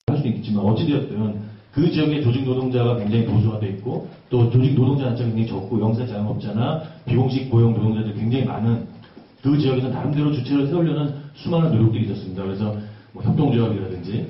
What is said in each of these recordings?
할 수 있겠지만 어찌되었든 그 지역의 조직 노동자가 굉장히 보수화되어 있고 또 조직 노동자 자체가 굉장히 적고 영세 자영업자나 비공식 고용 노동자들이 굉장히 많은 그 지역에서 나름대로 주체를 세우려는 수많은 노력들이 있었습니다. 그래서 뭐 협동조합이라든지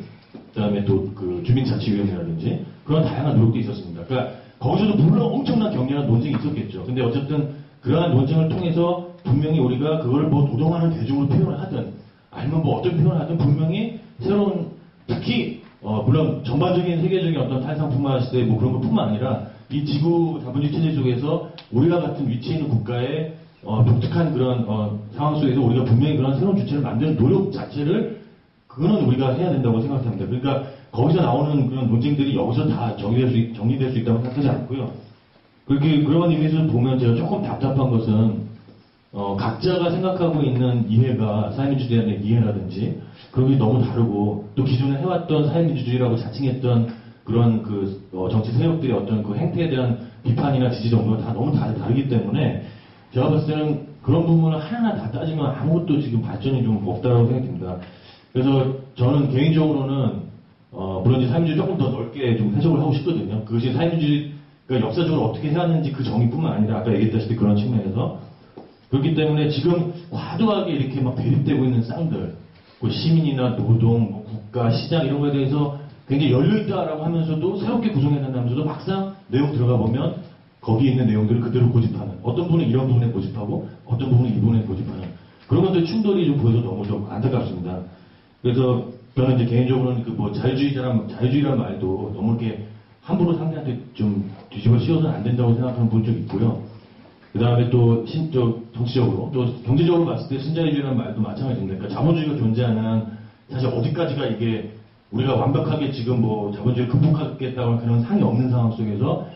그다음에 또 그 주민자치위원회라든지 그런 다양한 노력도 있었습니다. 그러니까 거기서도 물론 엄청난 격렬한 논쟁이 있었겠죠. 근데 어쨌든 그러한 논쟁을 통해서 분명히 우리가 그걸 뭐 노동하는 대중으로 표현을 하든 아니면 뭐 어떤 표현을 하든 분명히 새로운 특히 물론 전반적인 세계적인 어떤 탈상품화 시대 뭐 그런 것뿐만 아니라 이 지구 자본주의 체제 속에서 우리와 같은 위치에 있는 국가의 독특한 그런 상황 속에서 우리가 분명히 그런 새로운 주체를 만드는 노력 자체를 그거는 우리가 해야 된다고 생각합니다. 그러니까 거기서 나오는 그런 논쟁들이 여기서 다 정리될 수 있다고 생각하지 않고요. 그렇게 그런 의미에서 보면 제가 조금 답답한 것은 각자가 생각하고 있는 이해가 사회민주주의에 대한 이해라든지 그런 게 너무 다르고 또 기존에 해왔던 사회민주주의라고 자칭했던 그런 그 정치 세력들의 어떤 그 행태에 대한 비판이나 지지 정도가 다 너무 다르기 때문에 제가 봤을 때는 그런 부분을 하나하나 다 따지면 아무것도 지금 발전이 좀 없다고 생각됩니다. 그래서 저는 개인적으로는 물론 이제 사회민주주의 조금 더 넓게 좀 해석을 하고 싶거든요. 그것이 사회민주주의가 역사적으로 어떻게 해왔는지 그 정의뿐만 아니라 아까 얘기했다시피 그런 측면에서 그렇기 때문에 지금 과도하게 이렇게 막 대립되고 있는 쌍들, 뭐 시민이나 노동, 뭐 국가, 시장 이런 거에 대해서 굉장히 열려있다라고 하면서도 새롭게 구성해야 된다면서도 막상 내용 들어가 보면 거기에 있는 내용들을 그대로 고집하는 어떤 부분은 이런 부분에 고집하고 어떤 부분은 이 부분에 고집하는 그런 것들 충돌이 좀 보여서 너무 좀 안타깝습니다. 그래서 저는 이제 개인적으로는 그 뭐 자유주의라는 말도 너무 이렇게 함부로 상대한테 좀 뒤집어 씌워서는 안 된다고 생각하는 부분이 좀 있고요. 그 다음에 또 정치적으로 또 경제적으로 봤을 때 신자유주의라는 말도 마찬가지입니다. 그러니까 자본주의가 존재하는 사실 어디까지가 이게 우리가 완벽하게 지금 뭐 자본주의를 극복하겠다는 그런 상이 없는 상황 속에서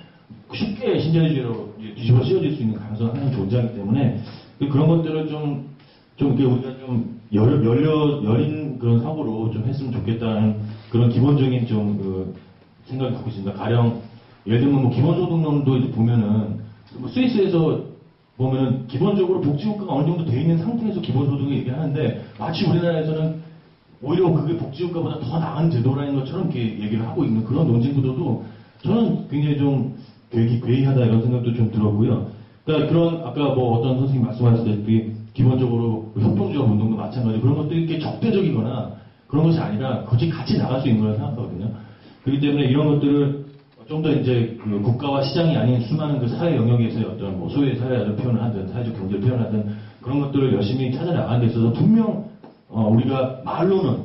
쉽게 신자유주의로 뒤집어 씌워질 수 있는 가능성이 항상 존재하기 때문에 그런 것들을 좀 이렇게 우리가 좀 열린 그런 사고로 좀 했으면 좋겠다는 그런 기본적인 좀 생각을 갖고 있습니다. 가령 예를 들면 뭐 기본소득론도 이제 보면은 뭐 스위스에서 보면은 기본적으로 복지국가가 어느 정도 돼 있는 상태에서 기본소득을 얘기하는데 마치 우리나라에서는 오히려 그게 복지국가보다 더 나은 제도라는 것처럼 이렇게 얘기를 하고 있는 그런 논쟁 구도도 저는 굉장히 좀 괴이하다 이런 생각도 좀 들었고요. 그러니까 그런 아까 뭐 어떤 선생님 말씀하셨다시피 기본적으로 협동조합 운동도 마찬가지로 그런 것들이 이렇게 적대적이거나 그런 것이 아니라 같이 나갈 수 있는 거라고 생각하거든요. 그렇기 때문에 이런 것들을 좀 더 이제 그 국가와 시장이 아닌 수많은 그 사회 영역에서의 어떤 뭐 소유의 사회를 표현을 하든 사회적 경제를 표현하든 그런 것들을 열심히 찾아나가는 데 있어서 분명 우리가 말로는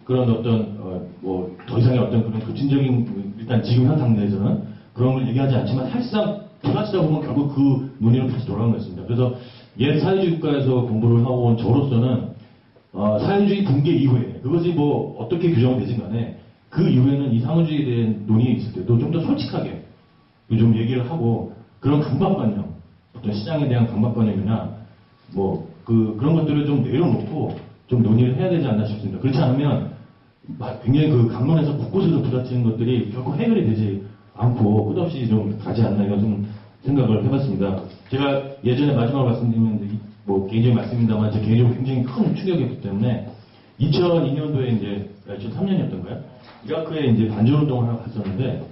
그런 어떤 뭐 더 이상의 어떤 그런 급진적인 일단 지금 현 상태에서는 그런 걸 얘기하지 않지만 사실상 돌아치다 보면 결국 그 논의로 다시 돌아오는 것입니다. 그래서 옛 사회주의 국가에서 공부를 하고 온 저로서는 사회주의 붕괴 이후에 그것이 뭐 어떻게 규정되진 간에 그 이후에는 이 상호주의에 대한 논의에 있을 때도 좀 더 솔직하게 좀 얘기를 하고 그런 강박관념, 어떤 시장에 대한 강박관념이나 뭐 그런 것들을 좀 내려놓고 좀 논의를 해야 되지 않나 싶습니다. 그렇지 않으면 굉장히 그 강론에서 곳곳에서 부딪히는 것들이 결코 해결이 되지 않고 끝없이 좀 가지 않나 이런 좀 생각을 해봤습니다. 제가 예전에 마지막으로 말씀드리면 뭐 개인적인 말씀입니다만 제 개인적으로 굉장히 큰 충격이었기 때문에 2002년도에 이제 2003년이었던가요? 이라크에 이제 반전운동을 하나 갔었는데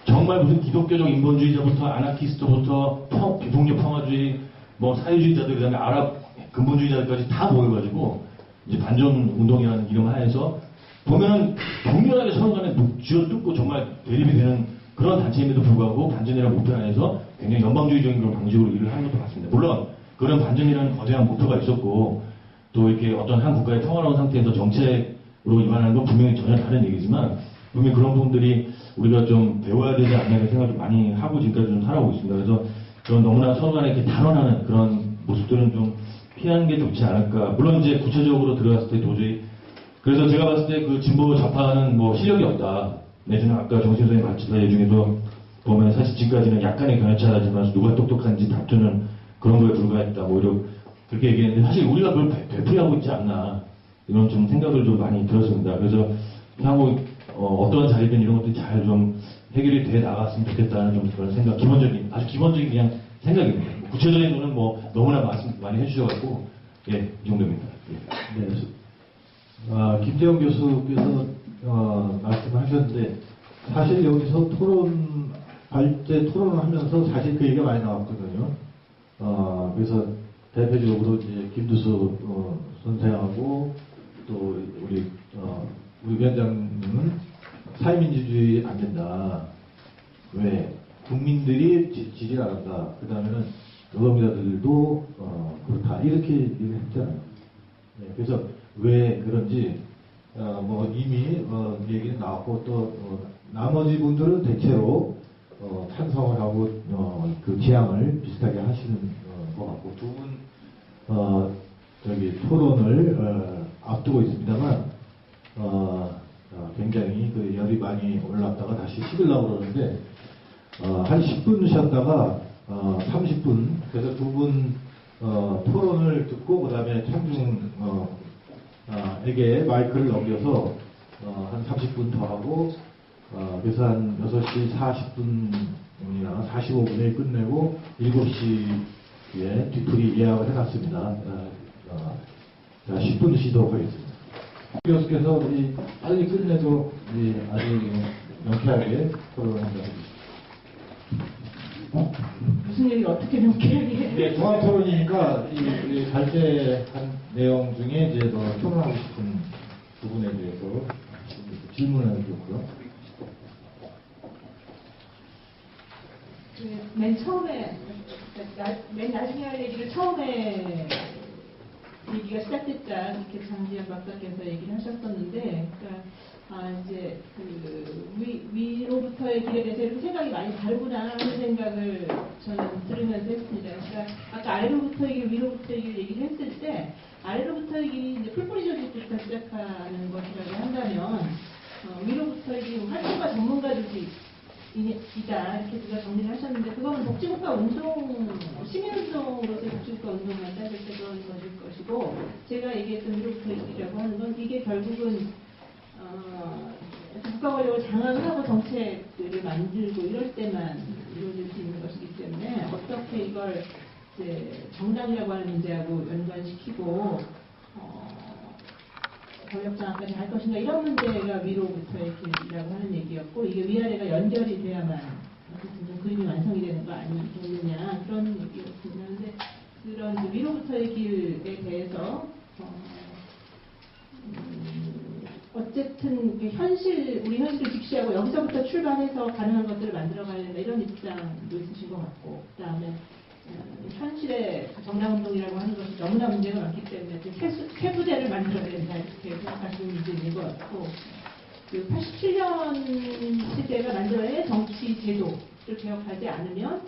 정말 무슨 기독교적 인본주의자부터 아나키스트부터 비폭력 평화주의 뭐 사회주의자들 그다음에 아랍 근본주의자들까지 다 모여가지고 이제 반전운동이라는 이름 하에서 보면은 격렬하게 서로 간에 쥐어뜯고 정말 대립이 되는 그런 단체임에도 불구하고 반전이라는 목표 안에서 굉장히 연방주의적인 그런 방식으로 일을 하는 것도 같습니다. 물론 그런 반전이라는 거대한 목표가 있었고 또 이렇게 어떤 한 국가의 평화로운 상태에서 정책으로 임하는 건 분명히 전혀 다른 얘기지만 분명히 그런 부분들이 우리가 좀 배워야 되지 않나 이런 생각을 좀 많이 하고 지금까지 좀 살아오고 있습니다. 그래서 그런 너무나 서로 간에 이렇게 단언하는 그런 모습들은 좀 피하는 게 좋지 않을까. 물론 이제 구체적으로 들어갔을 때 도저히 그래서 제가 봤을 때 그 진보 좌파는 뭐 실력이 없다. 내지는 아까 정신 선생님 같이 얘기 중에도 보면 사실 지금까지는 약간의 견해차라지만 누가 똑똑한지 다투는 그런 거에 불과했다. 뭐 이런 그렇게 얘기했는데 사실 우리가 그걸 되풀이하고 있지 않나 이런 좀 생각을 좀 많이 들었습니다. 그래서 향후 어떠한 자리든 이런 것들이 잘 좀 해결이 돼 나갔으면 좋겠다는 좀 그런 생각, 아주 기본적인 그냥 생각입니다. 구체적인 거는 뭐 너무나 말씀 많이 해주셔가지고 이 정도입니다. 네. 김재원 교수께서 하셨는데 사실 여기서 발제 토론을 하면서 사실 그 얘기가 많이 나왔거든요. 그래서 대표적으로 이제 김두수 선생하고 또 우리 위원장님은 사회민주주의 안 된다. 왜? 국민들이 지지를 안 한다. 그 다음에는 노동자들도 그렇다. 이렇게 얘기를 했잖아요. 네, 그래서 왜 그런지 뭐 이미 얘기는 나왔고 또 나머지 분들은 대체로 찬성을 하고 그 지향을 비슷하게 하시는 것 같고 두 분 저기 토론을 앞두고 있습니다만 굉장히 그 열이 많이 올랐다가 다시 식으려고 그러는데 한 10분 쉬었다가 30분 그래서 두 분 토론을 듣고 그 다음에 청중에게 마이크를 넘겨서 한 30분 더 하고 그래서 한 6시 40분이나 45분에 끝내고 7시에 뒤풀이 예약을 해놨습니다. 자, 10분 쉬도록 하겠습니다. 교수께서 우리 빨리 끝내도 우리 아주 명쾌하게 토론을 한다고 무슨 얘기를 어떻게 명쾌하게 해? 네, 종합 토론이니까 이 발제한 내용 중에 이제 더 토론하고 싶은 부분에 대해서 질문을 해주고요. 맨 처음에, 맨 나중에 할 얘기를 처음에 얘기가 시작됐다 이렇게 장지현 박사께서 얘기를 하셨었는데, 그러니까 이제 그 위로부터의 길에 대해서 이렇게 생각이 많이 다르구나 하는 생각을 저는 들으면서 했습니다. 그러니까 아까 아래로부터의 길, 위로부터의 길 얘기를 했을 때 아래로부터의 길이 이제 풀뿌리 조직부터 시작하는 것이라고 한다면 위로부터의 길 활동가 전문가들이 이다 이렇게 누가 정리를 하셨는데 그거는 복지국가 운동, 시민운동으로서의 복지국가 운동만 따질 때 그런 것일 것이고 제가 얘기했던 위로부터 일이라고 하는 건 이게 결국은 국가 권력을 장악하고 정책들을 만들고 이럴 때만 이루어질 수 있는 것이기 때문에 어떻게 이걸 이제 정당이라고 하는 문제하고 연관시키고 권력장악까지 할 것인가 이런 문제가 위로부터의 길이라고 하는 얘기였고 이게 위아래가 연결이 돼야만 좀 그림이 완성이 되는 거 아니겠느냐 그런 얘기였습니다. 그런데 그런 위로부터의 길에 대해서 어쨌든 우리 현실을 직시하고 여기서부터 출발해서 가능한 것들을 만들어가야 된다 이런 입장도 있으신 것 같고 그 다음에 현실의 정당운동이라고 하는 것이 너무나 문제가 많기 때문에 폐부대를 만들어야 된다 이렇게 생각하시는 문제인 것 같고 그 87년 시대가 만들어야 정치 제도를 개혁하지 않으면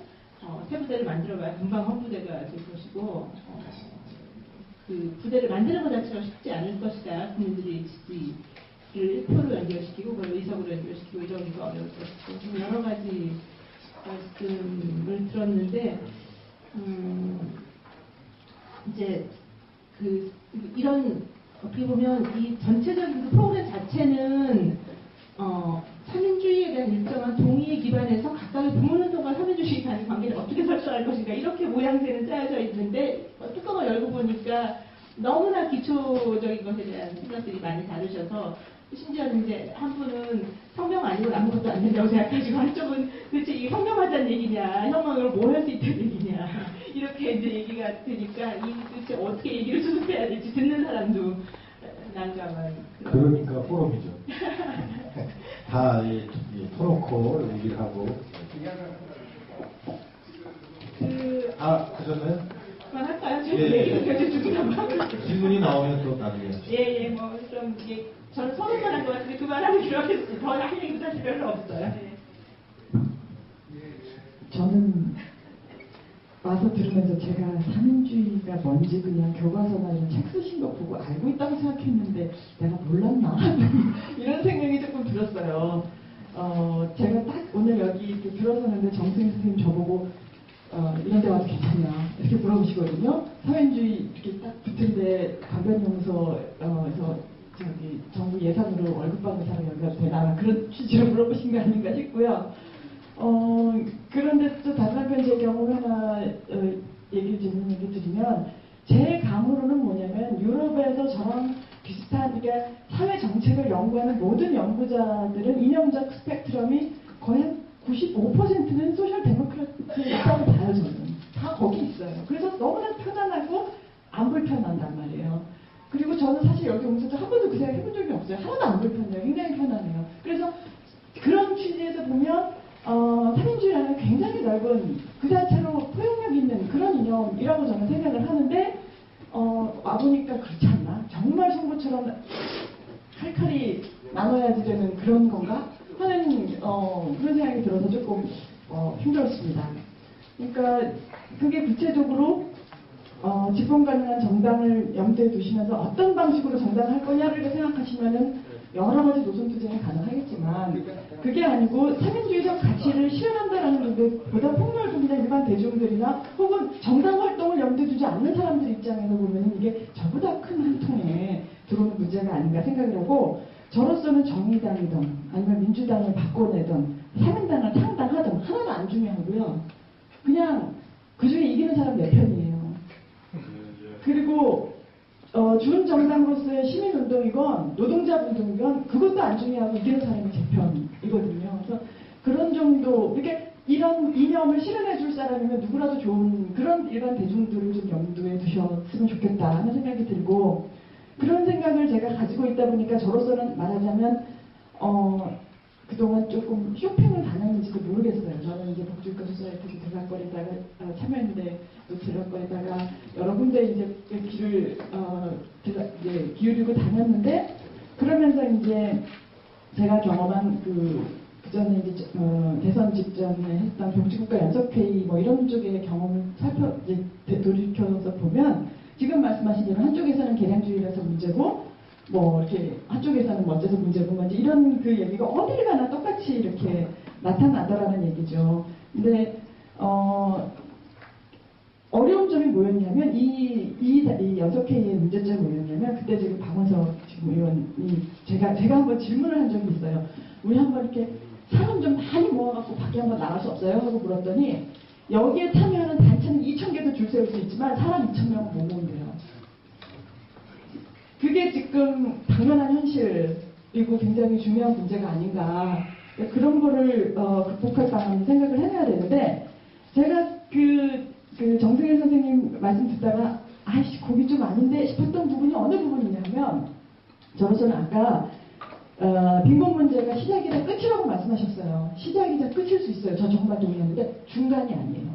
폐부대를 만들어봐야 금방 헌부대가 될 것이고 그 부대를 만드는 것 자체가 쉽지 않을 것이다. 국민들이 지지를 표로 연결시키고 그걸 의석으로 연결시키고 이러기가 어려울 것이고 여러 가지 말씀을 들었는데 이제 이런 어떻게 보면 이 전체적인 그 프로그램 자체는 사민주의에 대한 일정한 동의에 기반해서 각각의 부문운동과 사민주의 간의 관계를 어떻게 설정할 것인가 이렇게 모양새는 짜여져 있는데 뚜껑을 열고 보니까 너무나 기초적인 것에 대한 생각들이 많이 다르셔서 심지어는 이제 한 분은 혁명 아니고 아무것도 안 된다고 생각하시고 한쪽은 도대체 이게 혁명하자는 얘기냐 혁명으로 뭘 할 수 있다는 얘기냐 이렇게 이제 얘기가 되니까 이 도대체 어떻게 얘기를 수습해야 될지 듣는 사람도 난감한 그러니까 포럼이죠. 다 터놓고 얘기를 하고 하셨나요? 그만할까요? 지금 얘기가 계속 중요한가? 질문이 나오면 또 나중에 예예 뭐 좀 이게 저는 서른만 한 것 같은데 그만하기로 하겠습니다. 더 할 얘기도 사실 별로 없어요. 네. 저는 와서 들으면서 제가 사민주의가 뭔지 그냥 교과서나 이런 책 쓰신 거 보고 알고 있다고 생각했는데 내가 몰랐나? 이런 생각이 조금 들었어요. 제가 딱 오늘 여기 이렇게 들어서는데 정승희 선생님 저보고 이런 데 와도 괜찮냐 이렇게 물어보시거든요. 사회주의 이렇게 딱 붙은데 강변연구소에서 저기 정부 예산으로 월급 받는 사람이 여기가 되나 그런 취지로 물어보신 거 아닌가 싶고요. 그런데 또 다른 한편 제 경우 하나 얘기 드리면 제 감으로는 뭐냐면 유럽에서 저런 비슷한 그러니까 사회 정책을 연구하는 모든 연구자들은 이념 비례정적 스펙트럼이 거의 한 95%는 소셜 데모크라트에 있다고 봐요, 저는. 다 거기 있어요. 그래서 너무나 편안하고 안 불편한단 말이에요. 그리고 저는 사실 여기 오면서 한 번도 그 생각 해본 적이 없어요. 하나도 안 불편해요. 굉장히 편안해요. 그래서 그런 취지에서 보면 3인주의라는 굉장히 넓은 그 자체로 포용력 있는 그런 이념이라고 저는 생각을 하는데 와보니까 그렇지 않나? 정말 선거처럼 칼칼이 나눠야지 되는 그런 건가? 하는 그런 생각이 들어서 조금 힘들었습니다. 그러니까 그게 구체적으로 집권 가능한 정당을 염두에 두시면서 어떤 방식으로 정당을 할 거냐를 생각하시면은 여러 가지 노선 투쟁이 가능하겠지만 그게 아니고 사민주의적 가치를 실현한다라는 것보다 폭넓은 그냥 일반 대중들이나 혹은 정당 활동을 염두에 두지 않는 사람들 입장에서 보면 이게 저보다 큰 한 통에 들어오는 문제가 아닌가 생각을 하고 저로서는 정의당이든 아니면 민주당을 바꿔내든 사민당을 창당하든 하나도 안 중요하고요. 그냥 그중에 이기는 사람 내 편이에요. 그리고 준 정당으로서의 시민운동이건 노동자운동이건 그것도 안 중요하고 이기는 사람이 제 편이거든요. 그래서 그런 정도 이렇게 이런 이념을 실현해 줄 사람이면 누구라도 좋은 그런 일반 대중들을 좀 염두에 두셨으면 좋겠다 하는 생각이 들고 그런 생각을 제가 가지고 있다 보니까 저로서는 말하자면 그동안 조금 쇼핑을 다녔는지도 모르겠어요. 저는 이제 복지국가 소사이티 들락거리다가 참여했는데 또 들락거리다가 여러 군데 이제 길을 이제 기울이고 다녔는데 그러면서 이제 제가 경험한 그 전에 이제 대선 직전에 했던 복지국가 연석회의 뭐 이런 쪽의 경험을 이제 돌이켜서 보면 지금 말씀하신 대로 한쪽에서는 계량주의라서 문제고 뭐 이렇게 한쪽에서는 멋져서 문제고 뭔지 이런 그 얘기가 어딜 가나 똑같이 이렇게 나타나더라는 얘기죠. 근데 어려운 점이 뭐였냐면 이 연석회의의 문제점이 뭐였냐면 그때 지금 박원석 지금 의원이 제가 한번 질문을 한 적이 있어요. 우리 한번 이렇게 사람 좀 많이 모아갖고 밖에 한번 나갈 수 없어요? 하고 물었더니 여기에 참여하는 단체는 2,000개도 줄 세울 수 있지만 사람 2,000명은 못 모은대요. 그게 지금 당연한 현실이고 굉장히 중요한 문제가 아닌가. 그런 거를 극복할 방안을 생각을 해내야 되는데 제가 그 정승일 선생님 말씀 듣다가 아이씨 거기 좀 아닌데 싶었던 부분이 어느 부분이냐면 저로서는 아까 빈곤 문제가 시작이자 끝이라고 말씀하셨어요. 시작이자 끝일 수 있어요. 저 정말 동의하는데 중간이 아니에요.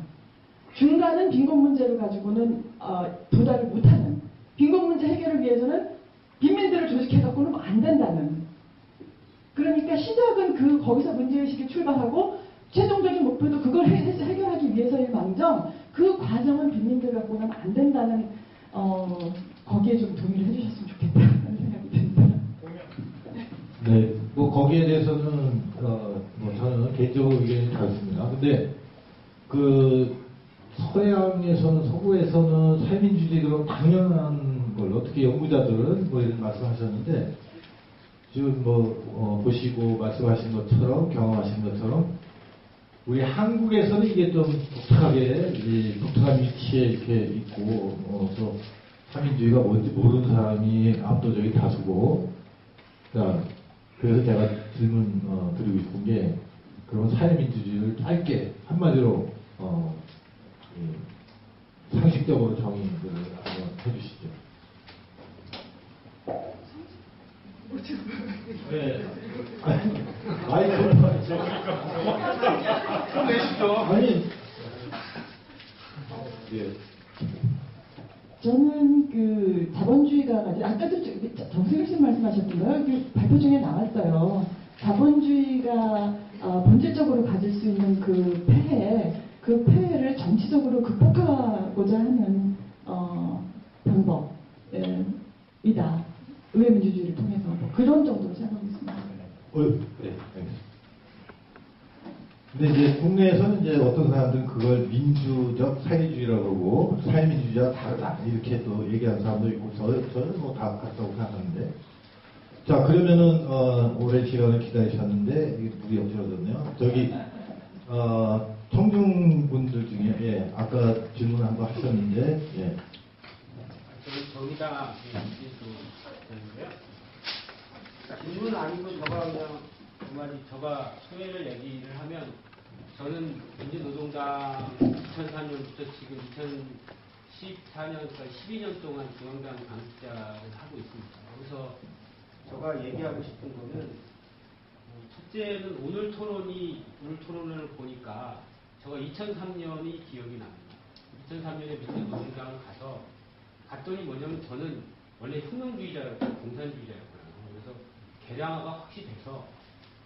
중간은 빈곤 문제를 가지고는 도달을 못하는 빈곤 문제 해결을 위해서는 빈민들을 조직해갖고는 뭐 안 된다는 그러니까 시작은 거기서 문제의식이 출발하고 최종적인 목표도 그걸 해결하기 위해서일 망정 그 과정은 빈민들 갖고는 안 된다는 거기에 좀 동의를 해주셨으면 좋겠다는 생각이 듭니다. 네, 뭐 거기에 대해서는 뭐 저는 개인적으로 의견이 다릅니다. 근데 그 서양에서는 서구에서는 사회민주주의가 당연한 걸 어떻게 연구자들은 뭐 이런 말씀하셨는데 지금 뭐 보시고 말씀하신 것처럼 경험하신 것처럼 우리 한국에서는 이게 좀 독특하게 독특한 위치에 이렇게 있고 그래서 사민주의가 뭔지 모르는 사람이 압도적인 다수고 자 그래서 제가 질문 드리고 싶은 게 그러면 사회민주주의를 짧게 한마디로 상식적으로 정의를 한번 해주시죠. 네. 마이크 좀 내시죠. 아니. 예. 저는 그 자본주의가 아까도 정세일 씨 말씀하셨던가요? 그 발표 중에 나왔어요. 자본주의가 본질적으로 가질 수 있는 그 폐해를 정치적으로 극복하고자 하는 방법이다. 의회민주주의를 통해서 뭐 그런 정도로 생각하고 있습니다. 네, 알겠습니다. 근데 이제 국내에서는 이제 어떤 사람들은 그걸 민주적 사회주의라고 그러고 사회민주주의와 다르다 이렇게 또 얘기하는 사람도 있고 저는 뭐 다 같다고 생각하는데 자 그러면은 오랜 시간을 기다리셨는데 이게 물이 없어졌네요. 저기 청중분들 중에 예, 아까 질문 한번 하셨는데 예. 저희 정의당 인수인데요. 질문 아니고 저가 그냥 두 마디 가지 제가 소회를 얘기를 하면 저는 민주노동당 2003년부터 지금 2014년까지 12년 동안 중앙당 당직자를 하고 있습니다. 그래서 제가 얘기하고 싶은 거는 첫째는 오늘 토론을 보니까 제가 2003년이 기억이 납니다. 2003년에 민주노동당을 갔더니 뭐냐면 저는 원래 혁명주의자였고 공산주의자였거든요. 그래서 개량화가 확실히 돼서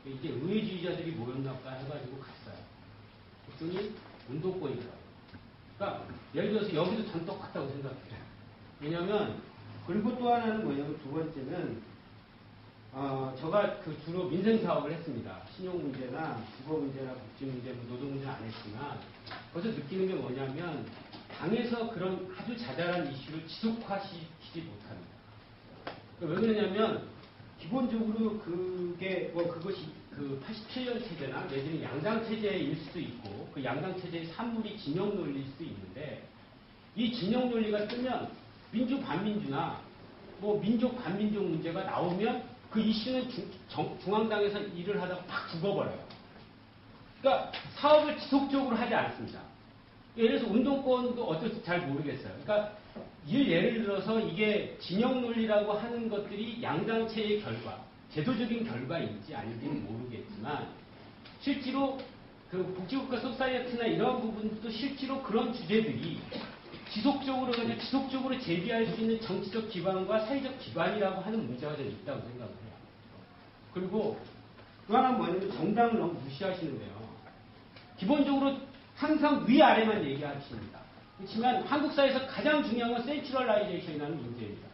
이제 의회주의자들이 모였나 보다 해가지고 갔어요. 그랬더니 운동권이더라고요. 그러니까 예를 들어서 여기도 전 똑같다고 생각해요. 왜냐하면 그리고 또 하나는 뭐냐면 두 번째는 제가 주로 민생 사업을 했습니다. 신용 문제나 주거 문제나 복지 문제, 노동 문제는 안 했지만 거기서 느끼는 게 뭐냐면 당에서 그런 아주 자잘한 이슈를 지속화시키지 못합니다. 왜 그러냐면 기본적으로 그것이 그 87년 체제나 내지는 양당 체제일 수도 있고 그 양당 체제의 산물이 진영 논리일 수도 있는데 이 진영 논리가 뜨면 민주 반민주나 뭐 민족 반민족 문제가 나오면 그 이슈는 중앙당에서 일을 하다가 팍 죽어버려요. 그러니까 사업을 지속적으로 하지 않습니다. 예를 들어서 운동권도 어떨지 잘 모르겠어요. 그러니까 예를 들어서 이게 진영 논리라고 하는 것들이 양당 체의 결과, 제도적인 결과인지 아닌지는 모르겠지만 실제로 그 복지국가 소사이어티나 이런 부분도 실제로 그런 주제들이 지속적으로 제기할 수 있는 정치적 기반과 사회적 기반이라고 하는 문제가 좀 있다고 생각을 해요. 그리고 또 하나는 뭐냐면 정당을 너무 무시하시는데요. 기본적으로 항상 위아래만 얘기하십니다. 그렇지만 한국 사회에서 가장 중요한 건 센트럴라이제이션이라는 문제입니다.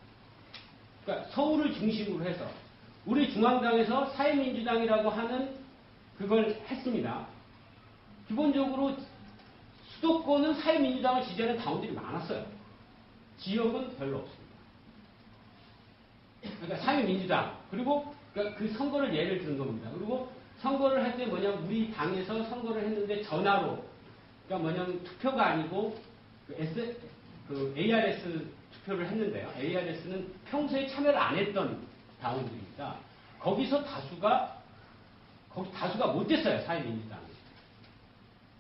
그러니까 서울을 중심으로 해서 우리 중앙당에서 사회민주당이라고 하는 그걸 했습니다. 기본적으로 수도권은 사회민주당을 지지하는 당원들이 많았어요. 지역은 별로 없습니다. 그러니까 사회민주당 그리고 그러니까 그 선거를 예를 든 겁니다. 그리고 선거를 할 때 뭐냐면 우리 당에서 선거를 했는데 전화로 그러니까 뭐냐면 투표가 아니고 그 ARS 투표를 했는데요. ARS는 평소에 참여를 안 했던 당원들입니다. 거기서 다수가 못 됐어요. 사회민주당이.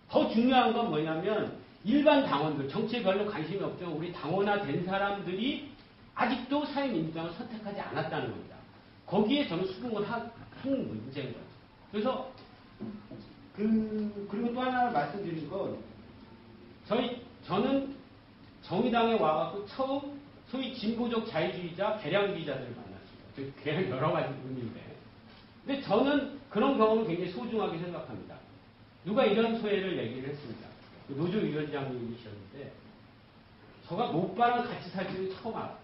더 중요한 건 뭐냐면 일반 당원들, 정치에 별로 관심이 없지만 우리 당원화된 사람들이 아직도 사회민주당을 선택하지 않았다는 겁니다. 거기에 저는 수긍을 하는 문제인 거죠. 그래서 그리고 또 하나 말씀드린 건 저는 정의당에 와갖고 처음 소위 진보적 자유주의자, 개량주의자들을 만났습니다. 개량 여러 가지 의미인데. 근데 저는 그런 경험을 굉장히 소중하게 생각합니다. 누가 이런 소회를 얘기를 했습니다. 노조위원장님이셨는데 저가 노빠랑 같이 살 줄은 처음 알았다.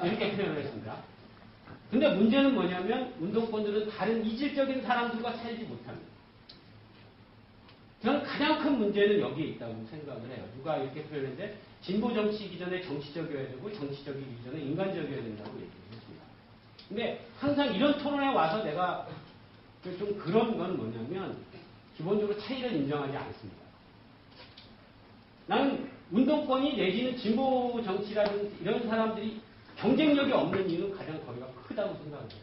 이렇게 표현을 했습니다. 근데 문제는 뭐냐면 운동권들은 다른 이질적인 사람들과 살지 못합니다. 저는 가장 큰 문제는 여기에 있다고 생각을 해요. 누가 이렇게 표현했는데 진보 정치이기 전에 정치적이어야 되고 정치적이기 전에 인간적이어야 된다고 얘기를 했습니다. 근데 항상 이런 토론에 와서 내가 좀 그런 건 뭐냐면 기본적으로 차이를 인정하지 않습니다. 나는 운동권이 내지는 진보 정치라든 이런 사람들이 경쟁력이 없는 이유는 가장 거리가 크다고 생각해요.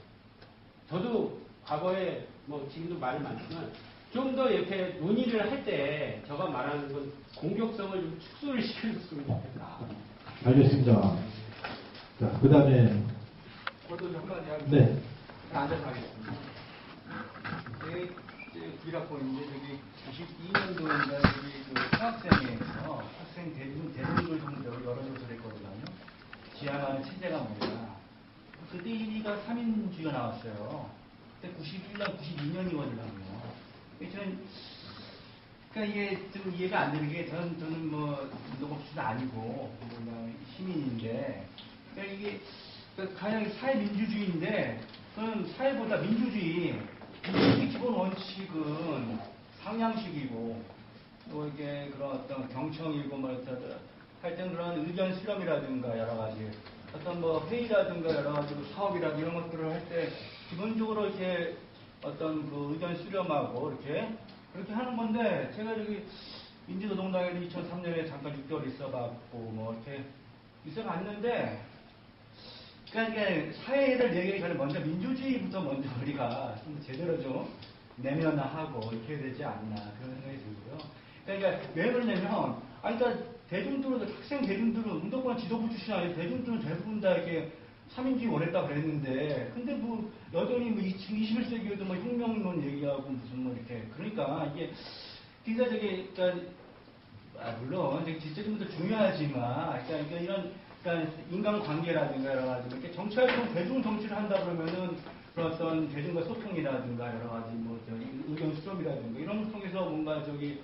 저도 과거에 뭐 지금도 말이 많지만 좀 더 이렇게 논의를 할 때 제가 말하는 건 공격성을 좀 축소를 시켜줬으면 좋겠다. 알겠습니다. 자, 그 다음에. 저도 몇 가지 하고. 네. 앉아서 하겠습니다. 비라폰인데 저기 92년도인가 저기 그 학생회에서 학생 대중들 정도로 여러 조사를 했거든요. 지향하는 체제가 뭐냐. 그때 1위가 3인주의가 나왔어요. 그때 91년, 92년 2월이라고요. 저는 그러니까 이게 좀 이해가 안 되는 게 저는 뭐 운동업체도 아니고 그냥 시민인데 그러니까 이게 가장 사회민주주의인데 저는 사회보다 민주주의 기본 원칙은 상향식이고 또 이게 그런 어떤 경청이고 뭐 할 때는 그런 의견 수렴이라든가 여러 가지 어떤 뭐 회의라든가 여러 가지 사업이라든가 이런 것들을 할 때 기본적으로 이렇게 어떤 그 의견 수렴하고 그렇게 하는 건데 제가 저기 민주노동당에 2003년에 잠깐 6개월 있어봤고 뭐 이렇게 있어봤는데 그러니까 사회를 얘기하기 전에 먼저 민주주의부터 먼저 우리가 좀 제대로 좀 내면화하고 이렇게 해야 되지 않나 그런 생각이 들고요. 그러니까 왜 그러냐면 그러니까 대중들은 학생 대중들은 운동권 지도부 출신 아니고 대중들은 대부분 다 이렇게 3인주의 원했다 그랬는데 근데 뭐 여전히 뭐 21세기에도 뭐 혁명론 얘기하고 무슨 뭐 이렇게 그러니까 이게 그러니까 저기 그러니까 물론 지적인도 중요하지만 그러니까 이런 그러니까 인간관계라든가 여러 가지 이렇게 정치활동 대중 정치를 한다 그러면은 그런 어떤 대중과 소통이라든가 여러 가지 뭐 의견 수렴이라든가 이런 걸 통해서 뭔가 저기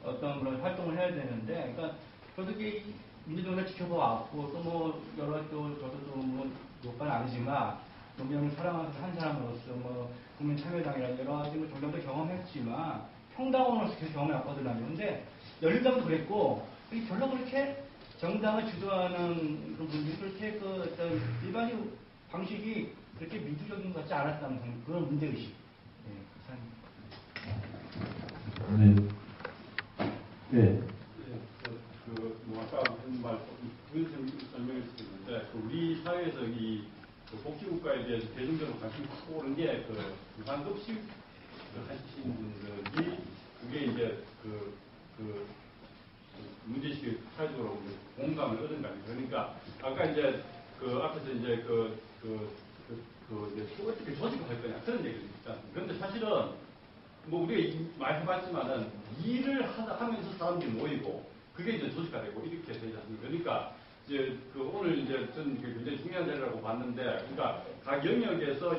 어떤 그런 활동을 해야 되는데 그러니까 저도 이게 민주정을 지켜봐 왔고 또 뭐 여러 또 저도 또뭐 욕은 아니지만 노무현을 사랑하는 한 사람으로서 뭐 국민참여당이라든가 여러 가지 뭐 정당도 경험했지만 평당원으로서 계속 경험해 왔거든요. 근데 열린당도 그랬고 별로 그렇게 정당을 주도하는 그런 분들이 그렇게 그 어떤 일반의 방식이 그렇게 민주적인 것 같지 않았다는 그런 문제의식. 네. 네. 뭐 아까 한 말, 그런 설명을 드렸는데, 우리 사회에서 그 복지국가에 대해서 대중적으로 관심이 확 오른 게, 무상급식 하시는 분들이, 그게 이제 문제의식을 사회적으로 공감을 얻은 거 아니에요. 그러니까, 아까 이제 앞에서 이제 이제 어떻게 조직할 거냐, 그런 얘기를 했잖아요. 그런데 사실은, 뭐 우리가 많이 해봤지만은 일을 하면서 사람들이 모이고 그게 이제 조직화되고 이렇게 되지 않습니까? 그러니까 이제 오늘 이제 전 굉장히 중요한 자리라고 봤는데, 그러니까 각 영역에서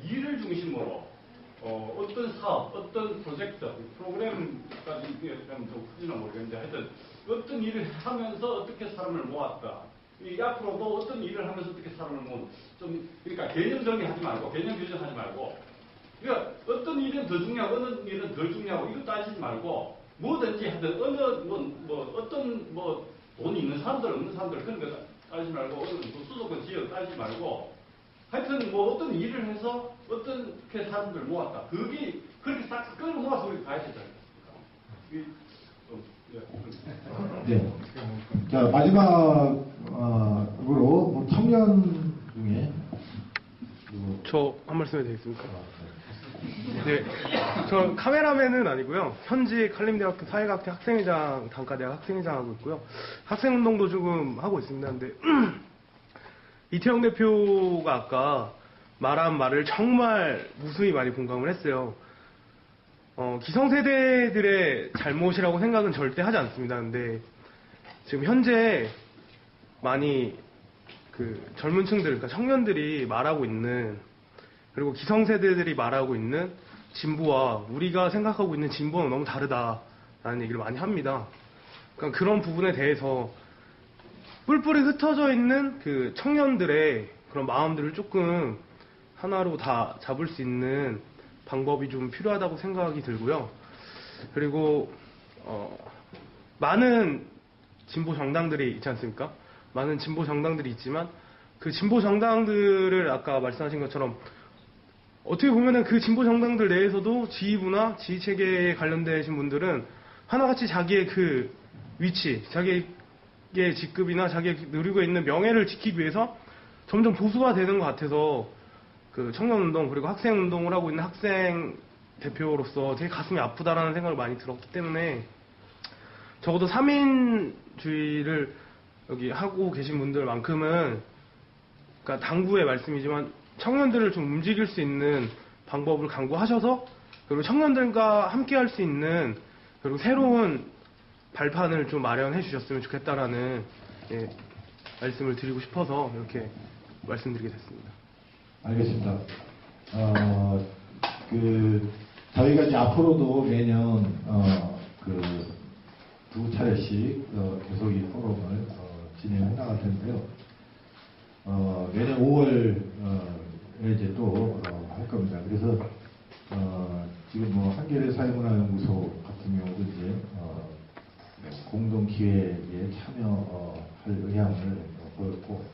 일을 중심으로 어떤 사업, 어떤 프로젝트, 프로그램까지 하면 좀 크지는 모르겠는데 하여튼 어떤 일을 하면서 어떻게 사람을 모았다. 이 앞으로도 어떤 일을 하면서 어떻게 사람을 좀 그러니까 개념 정의하지 말고 개념 규정하지 말고. 그러니까 어떤 일은 더 중요하고 어느 일은 덜 중요하고 이거 따지지 말고 뭐든지 하든 어느 어떤 돈이 있는 사람들 없는 사람들 그런 거 따지지 말고 어느 수도권 지역 따지지 말고 하여튼 뭐 어떤 일을 해서 어떻게 사람들 모았다. 그게 그렇게 싹 끌고 모아서 우리 가야 되지 않습니까? 네. 자, 마지막으로 뭐 청년 중에 저 한 말씀 해도 되겠습니까? 네, 저 카메라맨은 아니고요. 현지 칼림대학교 사회과학대 학생회장, 단과대학 학생회장 하고 있고요. 학생운동도 조금 하고 있습니다. 근데 이태영 대표가 아까 말한 말을 정말 무수히 많이 공감을 했어요. 기성세대들의 잘못이라고 생각은 절대 하지 않습니다. 근데 지금 현재 많이 젊은 층들, 그러니까 청년들이 말하고 있는, 그리고 기성세대들이 말하고 있는 진보와 우리가 생각하고 있는 진보는 너무 다르다라는 얘기를 많이 합니다. 그러니까 그런 부분에 대해서 뿔뿔이 흩어져 있는 그 청년들의 그런 마음들을 조금 하나로 다 잡을 수 있는 방법이 좀 필요하다고 생각이 들고요. 그리고 많은 진보 정당들이 있지 않습니까? 많은 진보 정당들이 있지만 그 진보 정당들을 아까 말씀하신 것처럼 어떻게 보면은 그 진보 정당들 내에서도 지휘부나 지휘체계에 관련되신 분들은 하나같이 자기의 그 위치, 자기의 직급이나 자기의 누리고 있는 명예를 지키기 위해서 점점 보수가 되는 것 같아서 그 청년운동 그리고 학생운동을 하고 있는 학생 대표로서 되게 가슴이 아프다라는 생각을 많이 들었기 때문에 적어도 3인주의를 여기 하고 계신 분들만큼은 그러니까 당부의 말씀이지만 청년들을 좀 움직일 수 있는 방법을 강구하셔서 그리고 청년들과 함께 할 수 있는 그리고 새로운 발판을 좀 마련해 주셨으면 좋겠다라는 말씀을 드리고 싶어서 이렇게 말씀드리게 됐습니다. 알겠습니다. 저희가 이제 앞으로도 매년 두 차례씩 계속 이 포럼을 진행해 나갈 텐데요. 내년 5월에 이제 또 할 겁니다. 그래서 지금 뭐 한겨레 사회문화연구소 같은 경우도 이제 공동 기획에 참여할 의향을 보였고,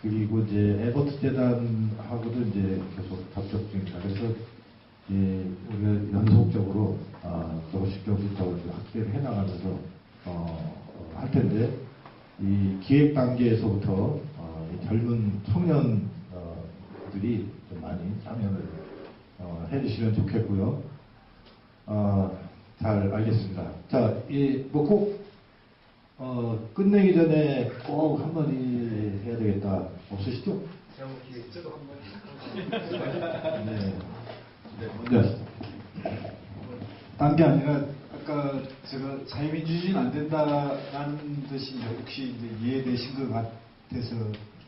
그리고 이제 에버트 재단하고도 이제 계속 접촉 중입니다. 그래서 우리가 연속적으로 조금씩 확대를 해나가면서 할 텐데, 이 기획 단계에서부터 젊은 청년들이 좀 많이 참여를 해주시면 좋겠고요. 잘 알겠습니다. 자, 꼭 끝내기 전에 꼭 한마디 해야 되겠다. 없으시죠? 제가 뭐 기회 있어도 한번 네. 먼저 하시죠. 딴 게 아니라 아까 제가 자유민주주의는 안 된다라는 뜻이 이제 혹시 이제 이해되신 것 같아서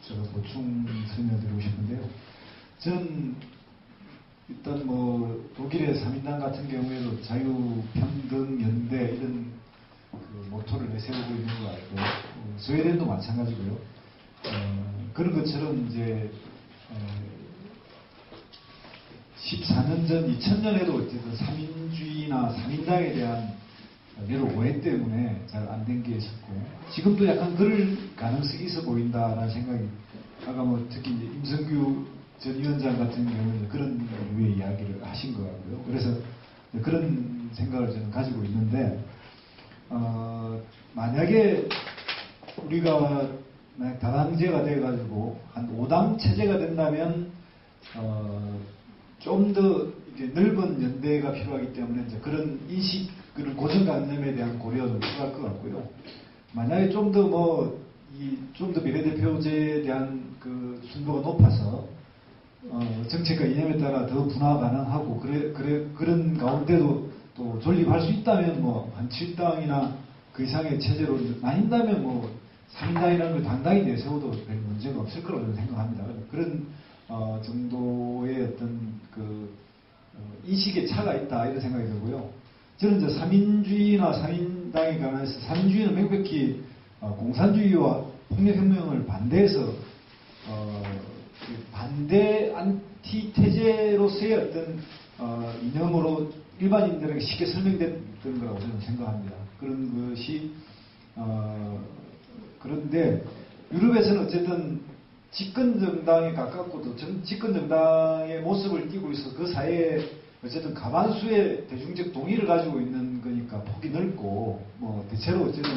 제가 보충 설명드리고 싶은데요. 전 일단 뭐 독일의 3인당 같은 경우에도 자유평등연대 이런 그 모토를 내세우고 있는 것 같고 스웨덴도 마찬가지고요. 그런 것처럼 이제 14년 전 2000년에도 어쨌든 3인주의나 3인당에 대한 여러 오해 때문에 잘 안 된 게 있었고 지금도 약간 그럴 가능성이 있어 보인다라는 생각이 아까 뭐 특히 이제 임성규 전 위원장 같은 경우는 그런 류의 이야기를 하신 것 같고요. 그래서 그런 생각을 저는 가지고 있는데 만약에 우리가 다당제가 돼가지고 한 5당 체제가 된다면 좀 더 넓은 연대가 필요하기 때문에 이제 그런 인식, 그런 고정관념에 대한 고려도 필요할 것 같고요. 만약에 좀 더 좀 더 비례대표제에 대한 그 순도가 높아서 정책과 이념에 따라 더 분화 가능하고 그런 가운데도 또 존립할 수 있다면 뭐 한 7당이나 그 이상의 체제로 나뉜다면 뭐 3인당이라는 걸 당당히 내세워도 별 문제가 없을 거라고 저는 생각합니다. 그런 정도의 어떤 그 인식의 차가 있다 이런 생각이 들고요. 저는 이제 3인주의나 3인당에 관해서 3인주의는 명백히 공산주의와 폭력혁명을 반대해서 반대 안티태제로서의 어떤 이념으로 일반인들에게 쉽게 설명됐던 거라고 저는 생각합니다. 그런 것이 그런데 유럽에서는 어쨌든 집권 정당에 가깝고도 집권 정당의 모습을 띠고 있어 그 사이에 어쨌든 가반수의 대중적 동의를 가지고 있는 거니까 폭이 넓고 뭐 대체로 어쨌든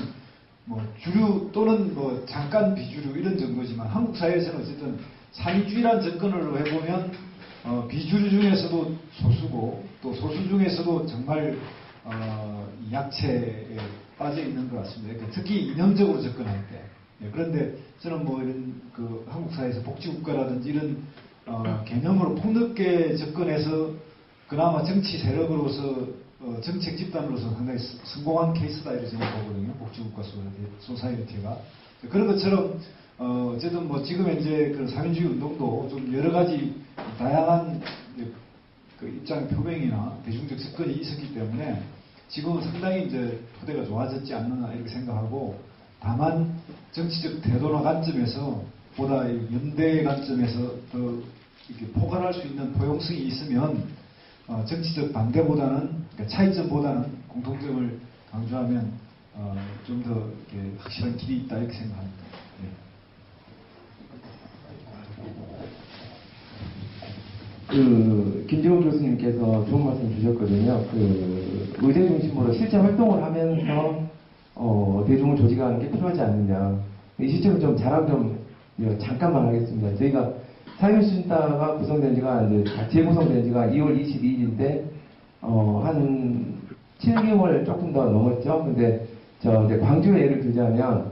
뭐 주류 또는 뭐 잠깐 비주류 이런 정도지만 한국 사회에서는 어쨌든 사회주의란 접근으로 해보면 비주류 중에서도 소수고 또 소수 중에서도 정말 약체에 빠져 있는 것 같습니다. 그러니까 특히 이념적으로 접근할 때. 그런데 저는 뭐 이런 그 한국 사회에서 복지국가라든지 이런 개념으로 폭넓게 접근해서 그나마 정치 세력으로서 정책 집단으로서 상당히 성공한 케이스다 이렇게 생각하거든요. 복지국가 소사이어티가 그런 것처럼 어쨌든 뭐 지금 현재 그 사민주의 운동도 좀 여러 가지 다양한 그 입장 표명이나 대중적 접근이 있었기 때문에 지금은 상당히 이제 토대가 좋아졌지 않느냐 이렇게 생각하고 다만 정치적 태도나 관점에서 보다 연대 관점에서 더 이렇게 포괄할 수 있는 포용성이 있으면 정치적 반대보다는 그러니까 차이점보다는 공통점을 강조하면 좀 더 확실한 길이 있다 이렇게 생각합니다. 김지훈 교수님께서 좋은 말씀 주셨거든요. 의대 중심으로 실제 활동을 하면서 대중을 조직하는 게 필요하지 않느냐. 이 시점을 좀 자랑 좀 잠깐만 하겠습니다. 저희가 사회민주주의가 구성된 지가 이제 재구성된 지가 2월 22일인데 한 7개월 조금 더 넘었죠. 근데 이제 광주 예를 들자면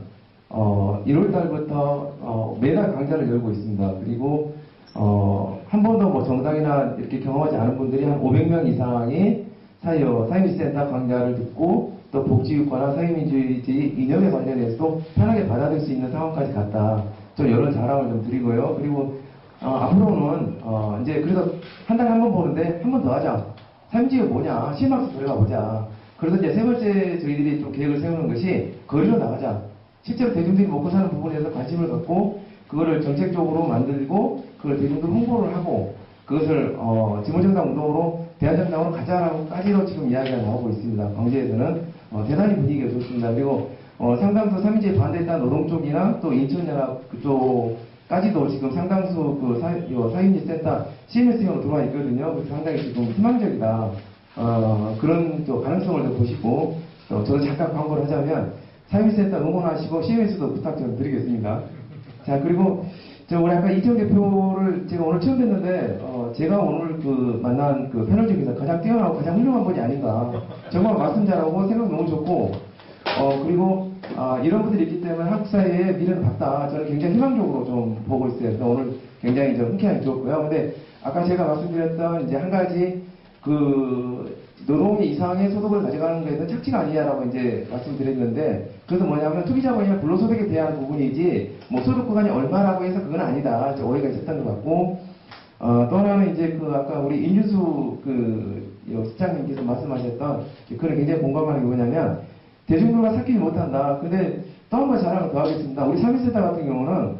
1월 달부터 매달 강좌를 열고 있습니다. 그리고 한 번도 뭐 정당이나 이렇게 경험하지 않은 분들이 한 500명 이상이 사회민주센터 강좌를 듣고 또 복지국가나 사회민주주의 이념에 관련해서도 편하게 받아들일 수 있는 상황까지 갔다. 좀 이런 자랑을 좀 드리고요. 그리고 앞으로는 이제 그래서 한 달에 한 번 보는데 한 번 더 하자. 사회민주주의가 뭐냐? 심학습 들어가 보자. 그래서 이제 세 번째 저희들이 좀 계획을 세우는 것이 거리로 나가자. 실제로 대중들이 먹고 사는 부분에서 관심을 갖고 그거를 정책적으로 만들고 그걸 대중들 홍보를 하고 그것을 지문정당 운동으로 대한정당으로 가자라고까지로 지금 이야기가 나오고 있습니다. 광주에서는 대단히 분위기가 좋습니다. 그리고 상당수 3인주의 반대했던 노동 쪽이나 또 인천연합 그쪽까지도 지금 상당수 그 사회민주센터 CMS형으로 들어와 있거든요. 그래서 상당히 지금 희망적이다. 그런 또 가능성을 더 보시고 저도 잠깐 광고를 하자면 사회민주센터 응원하시고 CMS도 부탁 좀 드리겠습니다. 자, 그리고 우리 아까 이태영 대표를 제가 오늘 처음 뵀는데, 제가 오늘 만난 패널 중에서 가장 뛰어나고 가장 훌륭한 분이 아닌가. 정말 말씀 잘하고 생각 너무 좋고, 그리고, 이런 분들이 있기 때문에 한국 사회의 미래는 밝다. 저는 굉장히 희망적으로 좀 보고 있어요. 그래서 오늘 굉장히 좀 흔쾌하게 좋았고요. 근데 아까 제가 말씀드렸던 이제 한 가지 노동의 이상의 소득을 가져가는 것에는 착취가 아니냐라고 이제 말씀드렸는데, 그래서 뭐냐면 투기자본이나 근로소득에 대한 부분이지, 뭐 소득 구간이 얼마라고 해서 그건 아니다. 오해가 있었던 것 같고, 또 하나는 이제 아까 우리 임준수 시장님께서 말씀하셨던, 그건 굉장히 공감하는 게 뭐냐면, 대중들과 섞이지 못한다. 근데 또 한 번 자랑을 더 하겠습니다. 우리 3.1세대 같은 경우는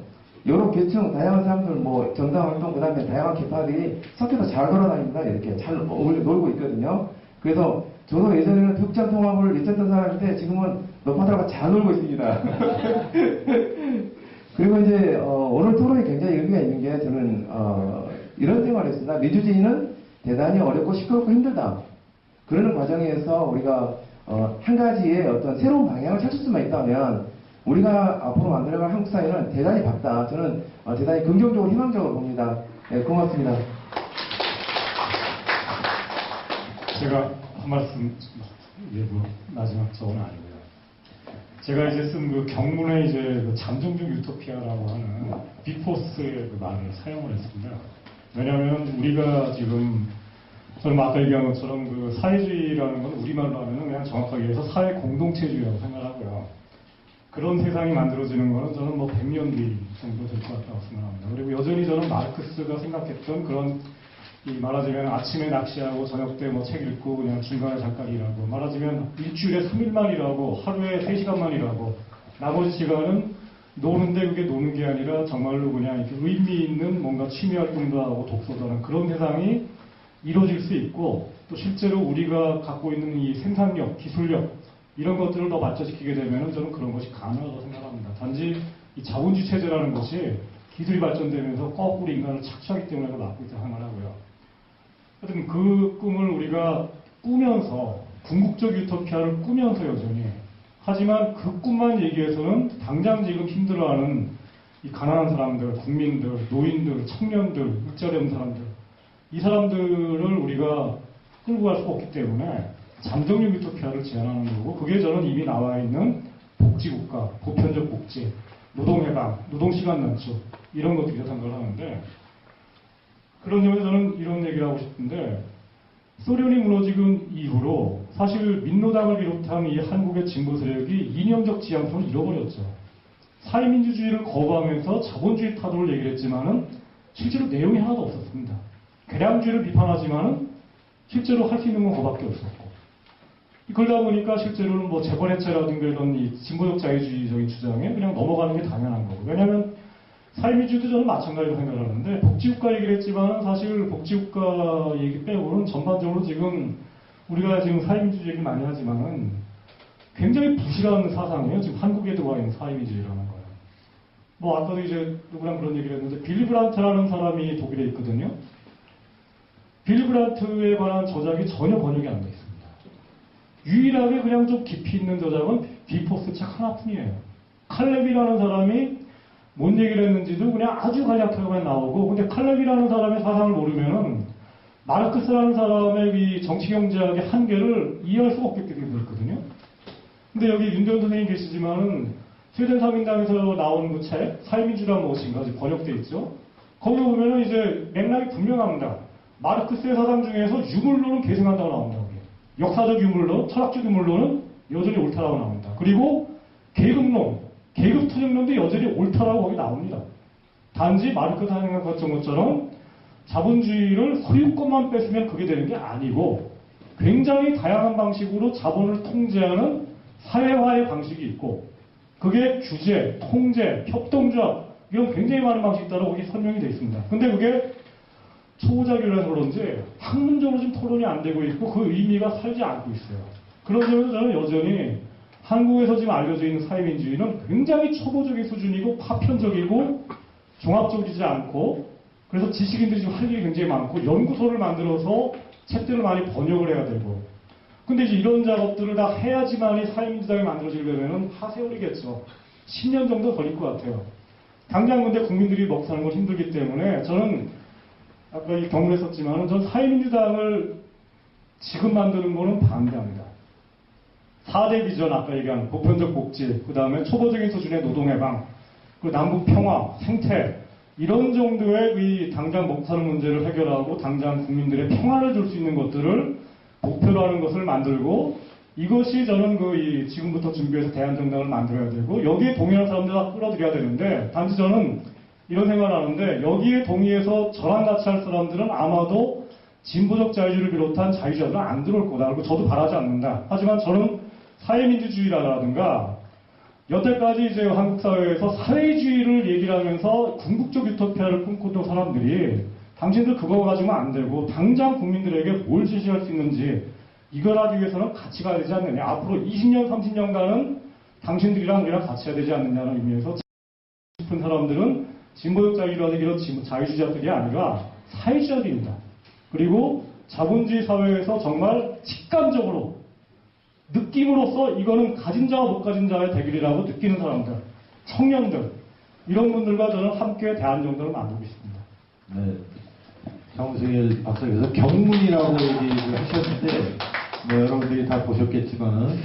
여러 계층, 다양한 사람들, 뭐, 정당 활동, 그 다음에 다양한 계파들이 섞여서 잘 돌아다닙니다. 이렇게 잘 놀고 있거든요. 그래서 저도 예전에는 득점 통합을 외쳤던 사람인데 지금은 높아들어가 잘 놀고 있습니다. 그리고 이제, 오늘 토론이 굉장히 의미가 있는 게 저는, 이런 생각을 했습니다. 민주주의는 대단히 어렵고 시끄럽고 힘들다. 그러는 과정에서 우리가, 한 가지의 어떤 새로운 방향을 찾을 수만 있다면 우리가 앞으로 만들어갈 한국 사회는 대단히 밝다. 저는 대단히 긍정적으로 희망적으로 봅니다. 네, 고맙습니다. 제가 한 말씀, 마지막 저는 아니고요. 제가 이제 쓴 경문에 이제 잠정적 유토피아라고 하는 빅포스의 말을 사용을 했습니다. 왜냐하면 우리가 지금 저는 아까 얘기한 것처럼 사회주의라는 건 우리말로 하면 그냥 정확하게 해서 사회 공동체주의라고 생각하고요. 그런 세상이 만들어지는 거는 저는 100년 뒤 정도 될 것 같다고 생각합니다. 그리고 여전히 저는 마르크스가 생각했던 그런 말하자면 아침에 낚시하고 저녁 때 책 읽고 그냥 중간에 잠깐 일하고 말하자면 일주일에 3일만 일하고 하루에 3시간만 일하고 나머지 시간은 노는데 그게 노는 게 아니라 정말로 그냥 이렇게 의미 있는 뭔가 취미 활동도 하고 독서도 하는 그런 세상이 이루어질 수 있고 또 실제로 우리가 갖고 있는 이 생산력, 기술력 이런 것들을 더 발전시키게 되면 저는 그런 것이 가능하다고 생각합니다. 단지 이 자본주의 체제라는 것이 기술이 발전되면서 거꾸로 인간을 착취하기 때문에 막고 있다고 생각하고요. 하여튼 그 꿈을 우리가 꾸면서 궁극적 유토피아를 꾸면서 여전히 하지만 그 꿈만 얘기해서는 당장 지금 힘들어하는 이 가난한 사람들, 국민들, 노인들, 청년들, 일자리 없는 사람들 이 사람들을 우리가 끌고 갈 수가 없기 때문에 잠정적 유토피아를 제안하는 거고 그게 저는 이미 나와 있는 복지국가, 보편적 복지, 노동해방, 노동시간 단축 이런 것들이라고 생각을 하는데 그런 점에서 저는 이런 얘기를 하고 싶은데 소련이 무너지고 이후로 사실 민노당을 비롯한 이 한국의 진보 세력이 이념적 지향성을 잃어버렸죠. 사회민주주의를 거부하면서 자본주의 타도를 얘기를 했지만은 실제로 내용이 하나도 없었습니다. 개량주의를 비판하지만은 실제로 할 수 있는 건 그밖에 없었고 그러다 보니까 실제로는 재벌해체라든가 이런 이 진보적 자유주의적인 주장에 그냥 넘어가는 게 당연한 거고 왜냐하면 사회민주주의도 저는 마찬가지로 생각하는데 복지국가 얘기를 했지만 사실 복지국가 얘기 빼고는 전반적으로 지금 우리가 지금 사회민주주의 얘기 많이 하지만은 굉장히 부실한 사상이에요. 지금 한국에 들어와 있는 사회민주주의라는 거예요. 아까도 이제 누구랑 그런 얘기를 했는데 빌리 브란트라는 사람이 독일에 있거든요. 빌리 브란트에 관한 저작이 전혀 번역이 안 돼 있습니다. 유일하게 그냥 좀 깊이 있는 저작은 비포스 책 하나뿐이에요. 칼렙이라는 사람이 뭔 얘기를 했는지도 그냥 아주 간략하게 나오고 근데 칼렙이라는 사람의 사상을 모르면은 마르크스라는 사람의 이 정치경제학의 한계를 이해할 수가 없게 되거든요. 근데 여기 윤대원 선생님 계시지만은 스웨덴 3인당에서 나온 그 책 사회민주란 무엇인가 번역되어 있죠. 거기 보면은 이제 맥락이 분명합니다. 마르크스의 사상 중에서 유물론은 계승한다고 나옵니다. 역사적 유물론, 철학적 유물론은 여전히 옳다라고 나옵니다. 그리고 계급론, 계급투쟁론도 여전히 옳다라고 거기 나옵니다. 단지 마르크스가 생각했던 것처럼 자본주의를 소유권만 뺏으면 그게 되는 게 아니고 굉장히 다양한 방식으로 자본을 통제하는 사회화의 방식이 있고 그게 규제, 통제, 협동조합 이런 굉장히 많은 방식이 있다고 거기 설명이 되어 있습니다. 근데 그게 초보자기라서 그런지 학문적으로 좀 토론이 안 되고 있고 그 의미가 살지 않고 있어요. 그런 점에서 저는 여전히 한국에서 지금 알려져 있는 사회민주주의는 굉장히 초보적인 수준이고 파편적이고 종합적이지 않고 그래서 지식인들이 지금 할 일이 굉장히 많고 연구소를 만들어서 책들을 많이 번역을 해야 되고 근데 이제 이런 작업들을 다 해야지만이 사회민주당이 만들어지려면 하세월이겠죠. 10년 정도 걸릴 것 같아요. 당장 근데 국민들이 먹고 사는 걸 힘들기 때문에 저는 아까 이 경우를 했었지만은 전 사회민주당을 지금 만드는 거는 반대합니다. 4대 비전 아까 얘기한 보편적 복지, 그 다음에 초보적인 수준의 노동 해방, 그 남북 평화, 생태 이런 정도의 이 당장 먹고 사는 문제를 해결하고 당장 국민들의 평화를 줄 수 있는 것들을 목표로 하는 것을 만들고 이것이 저는 지금부터 준비해서 대한정당을 만들어야 되고 여기에 동의하는 사람들 다 끌어들여야 되는데 단지 저는 이런 생각을 하는데 여기에 동의해서 저랑 같이 할 사람들은 아마도 진보적 자유주의를 비롯한 자유주의자들은 안 들어올 거다. 그리고 저도 바라지 않는다. 하지만 저는 사회민주주의라든가 여태까지 이제 한국 사회에서 사회주의를 얘기를 하면서 궁극적 유토피아를 꿈꾸던 사람들이 당신들 그거 가지고는 안 되고 당장 국민들에게 뭘 제시할 수 있는지 이걸 하기 위해서는 같이 가야 되지 않느냐. 앞으로 20년, 30년간은 당신들이랑 우리랑 같이 해야 되지 않느냐는 의미에서 싶은 사람들은 진보적 자유주의라든가 이런 자유주의자들이 아니라 사회주의자들입니다. 그리고 자본주의 사회에서 정말 직감적으로 느낌으로써 이거는 가진 자와 못 가진 자의 대결이라고 느끼는 사람들, 청년들 이런 분들과 저는 함께 대한정당을 만들고 있습니다. 네, 장우승일 박사께서 경문이라고 얘기를 하셨는데 뭐 여러분들이 다 보셨겠지만은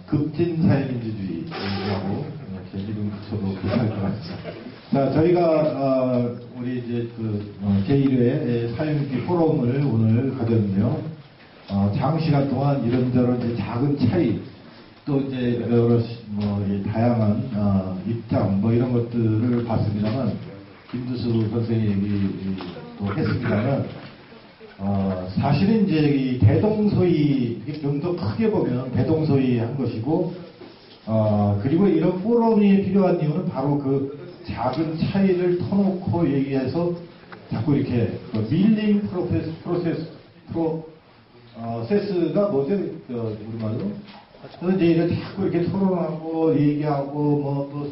급진 사회민주주의라고 이렇게 이름 붙여도 괜찮을 것 같습니다. 자, 저희가 우리 이제 제1회 사회민주주의 포럼을 오늘 가졌는데요. 장시간 동안 이런저런 이제 작은 차이, 또 이제 여러 다양한 입장 뭐 이런 것들을 봤습니다만, 김두수 선생이 얘기도 했습니다만, 사실은 이제 이 대동소이, 좀 더 크게 보면 대동소이 한 것이고, 그리고 이런 포럼이 필요한 이유는 바로 그 작은 차이를 터놓고 얘기해서 자꾸 이렇게 밀링 세스가 뭐죠? 우리말로? 그래서 이제 이렇게 자꾸 이렇게 토론하고, 얘기하고, 뭐 또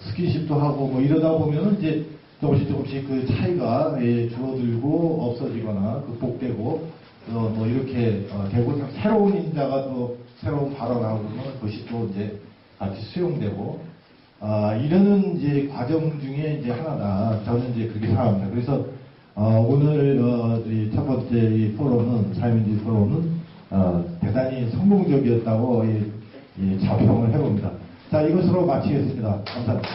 스킨십도 하고, 뭐 이러다 보면은 이제 조금씩 그 차이가 줄어들고 없어지거나 극복되고, 뭐 이렇게 되고, 새로운 인자가 또 새로운 발언하고, 그것이 또 이제 같이 수용되고, 이러는 이제 과정 중에 이제 하나다. 저는 이제 그렇게 생각합니다. 그래서 오늘 첫 번째 이 포럼은 사회민주주의 포럼은 대단히 성공적이었다고 자평을 해봅니다. 자, 이것으로 마치겠습니다. 감사합니다.